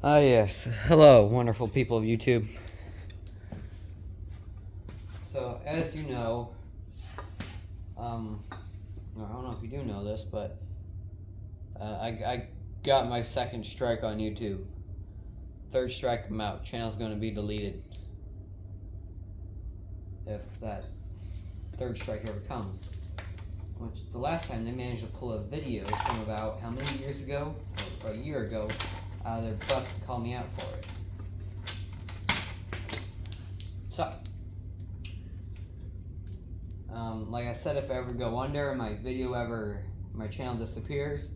Yes. Hello, wonderful people of YouTube. So, as you know, I don't know if you do know this, but I got my second strike on YouTube. Third strike, I'm out. Channel's going to be deleted. If that third strike ever comes. Which, the last time they managed to pull a video from about how many years ago? Or a year ago. Out of their butt to call me out for it. So, like I said, if I ever go under, my channel disappears,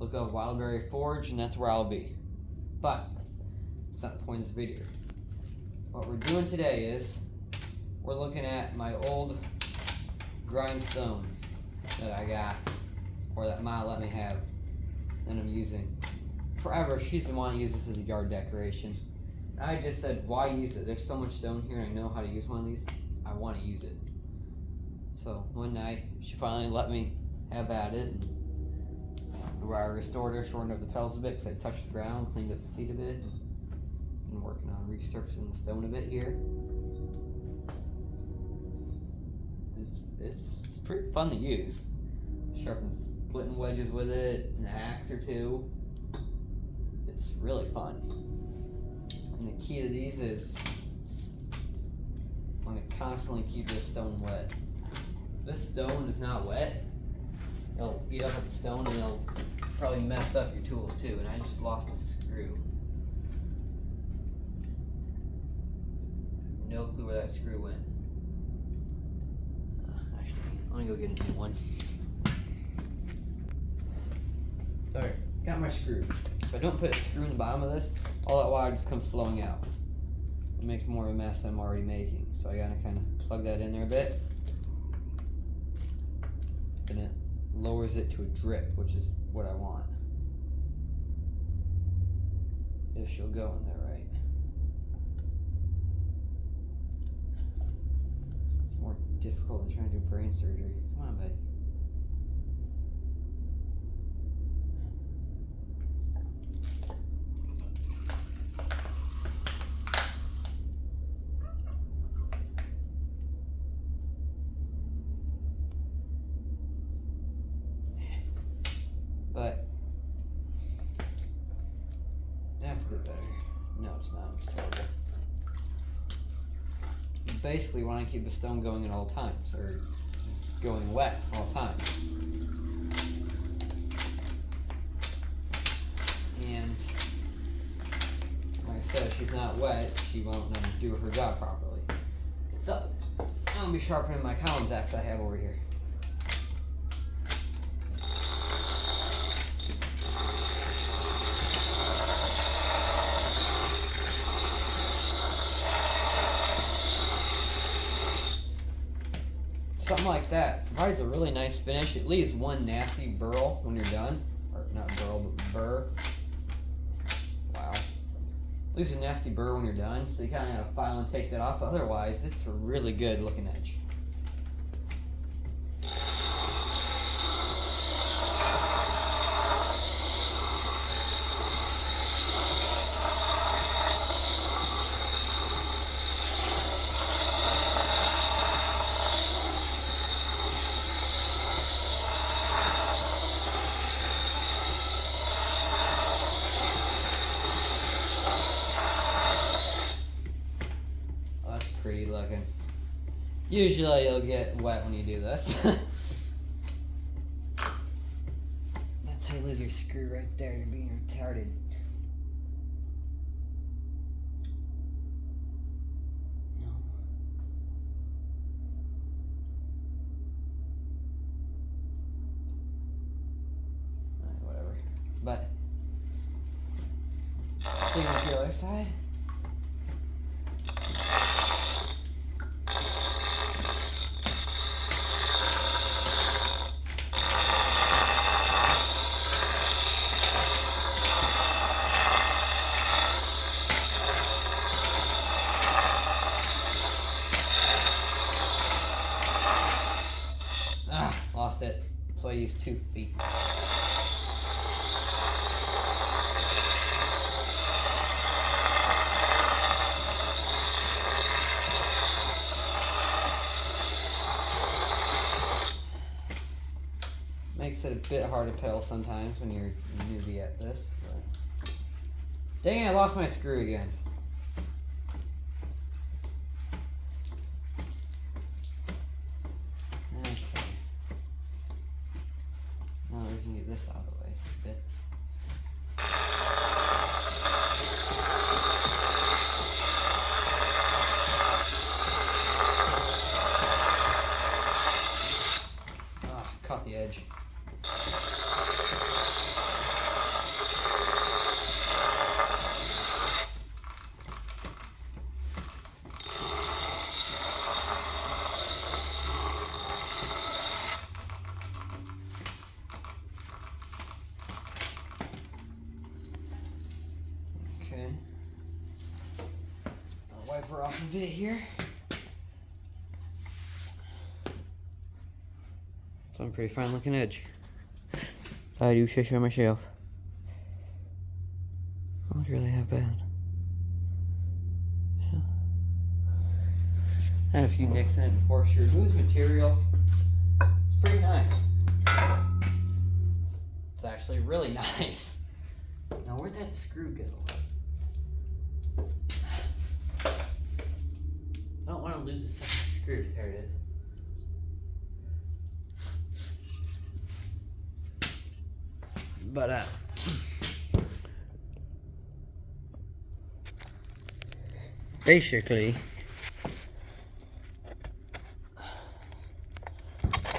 look up Wildberry Forge, and that's where I'll be. But, it's not the point of this video. What we're doing today is, we're looking at my old grindstone that I got, or that Ma let me have, that I'm using. Forever, she's been wanting to use this as a yard decoration. I just said, why use it? There's so much stone here and I know how to use one of these. I want to use it. So one night, she finally let me have at it. And where I restored her, shortened up the pedals a bit because I touched the ground, cleaned up the seat a bit. Been working on resurfacing the stone a bit here. It's pretty fun to use. Sharpen splitting wedges with it, an axe or two. It's really fun. And the key to these is I want to constantly keep this stone wet. If this stone is not wet, it'll eat up the stone and it'll probably mess up your tools too. And I just lost a screw. No clue where that screw went. Actually, I'm gonna go get a new one. Alright, got my screw. If I don't put a screw in the bottom of this, all that water just comes flowing out. It makes more of a mess than I'm already making. So I gotta kind of plug that in there a bit. And it lowers it to a drip, which is what I want. If she'll go in there right. It's more difficult than trying to do brain surgery. Come on, babe. But that's a bit better. No, it's not. It's terrible. You basically want to keep the stone going at all times, or going wet all times. And like I said, if she's not wet, she won't do her job properly. So I'm gonna be sharpening my columns axe I have over here. Something like that provides a really nice finish. It leaves one nasty burl when you're done. Or not burl, but burr. Wow. Leaves a nasty burr when you're done, so you kind of have to file and take that off. Otherwise, it's a really good looking edge. Pretty looking. Usually you'll get wet when you do this. That's how you lose your screw right there. You're being retarded. No. Alright, whatever. But same with the other side. Lost it, so I used 2 feet. bit hard to pedal sometimes when you're a newbie at this. But. Dang it, I lost my screw again. Okay. Now we can get this out of the way a bit. Caught the edge. Okay. I'll wipe her off a bit here. So I'm pretty fine looking edge. I do shush on myself. Not really that bad. Yeah. I had a few nicks in it before. She removes material. It's pretty nice. It's actually really nice. Now where'd that screw go? I don't want to lose a second screw. There it is. But basically,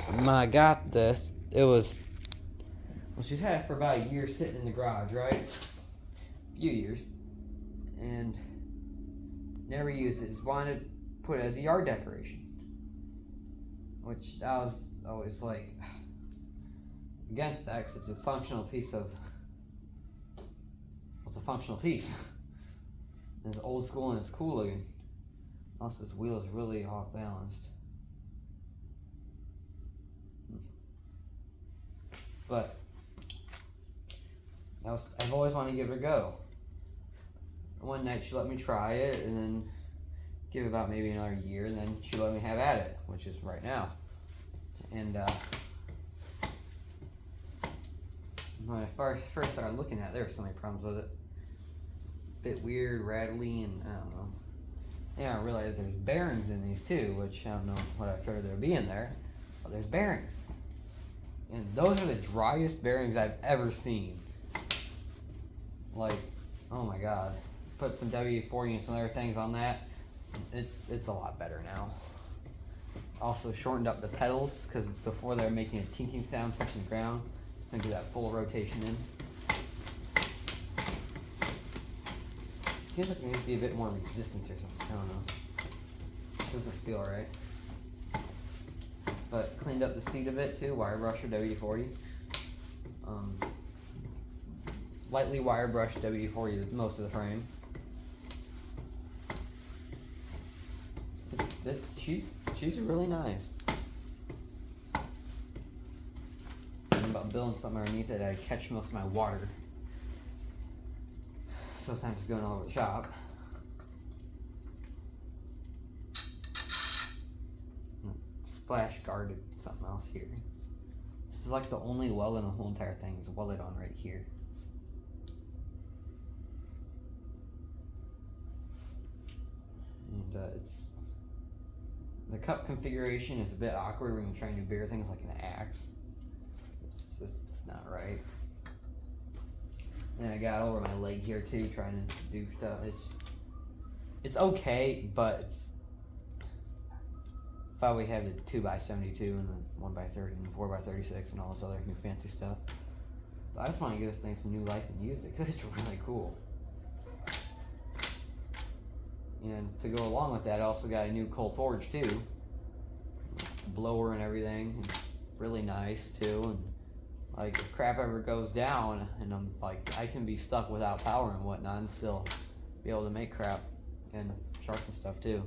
when I got this, it was, well, she's had it for about a year sitting in the garage, right? A few years. And never used it. Just wanted to put it as a yard decoration. Which I was always like against that, because it's a functional piece of, well, it's a functional piece. And it's old school and it's cool looking. Also, this wheel is really off balanced. But I've always wanted to give it a go. One night she let me try it, and then give it about maybe another year, and then she let me have at it, which is right now. And when I first started looking at it, there were so many problems with it. Bit weird, rattly, and I don't know. Yeah, I realized there's bearings in these too, which I don't know what I figured there'd be in there, but there's bearings. And those are the driest bearings I've ever seen. Like, oh my god. Put some WD-40 and some other things on that. It's a lot better now. Also shortened up the pedals, because before they were making a tinking sound touching the ground. I'm gonna do that full rotation in. Seems like it needs to be a bit more resistant or something. I don't know. Doesn't feel right. But cleaned up the seat a bit too. Wire brush or WD-40. Lightly wire brush WD-40 most of the frame. She's really nice. I'm about building something underneath it that I catch most of my water. So sometimes it's going all over the shop. Splash guarded something else here. This is like the only weld in the whole entire thing is welded on right here. And it's the cup configuration is a bit awkward when you're trying to do bigger things like an axe. It's just not right. And I got over my leg here too, trying to do stuff. It's okay, but it's, if I would have the 2x72 and the 1x30 and the 4x36 and all this other new fancy stuff. But I just want to give this thing some new life and use it, because it's really cool. And to go along with that, I also got a new coal forge too. Blower and everything. It's really nice too. And like, if crap ever goes down and I'm like, I can be stuck without power and whatnot and still be able to make crap and sharpen stuff too.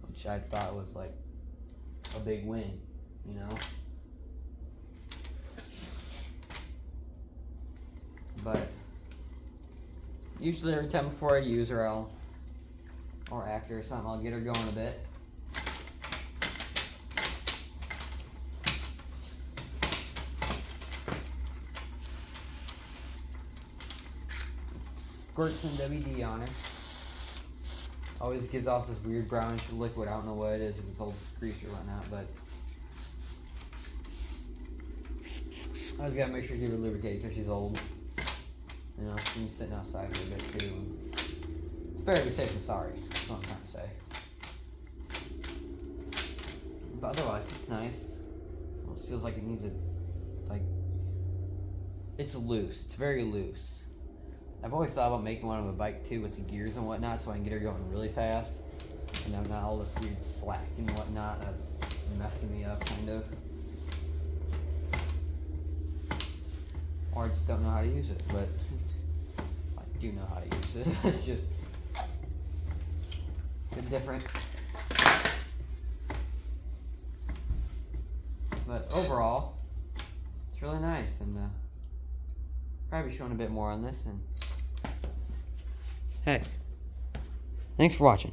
Which I thought was like a big win, you know? But usually every time before I use her, or after or something, I'll get her going a bit. squirt some WD on her. Always gives off this weird brownish liquid. I don't know what it is, if it's old grease or whatnot, but I always gotta make sure to keep her lubricated because she's old. You know, she's sitting outside for a bit too. It's better to be safe than sorry. That's what I'm trying to say. But otherwise, it's nice. It almost feels like it needs a, it's loose. It's very loose. I've always thought about making one of a bike too with the gears and whatnot so I can get her going really fast. And I'm not all this weird slack and whatnot that's messing me up kind of. Or I just don't know how to use it, but I do know how to use it. It's just a bit different. But overall, it's really nice, and probably showing a bit more on this. And hey, thanks for watching.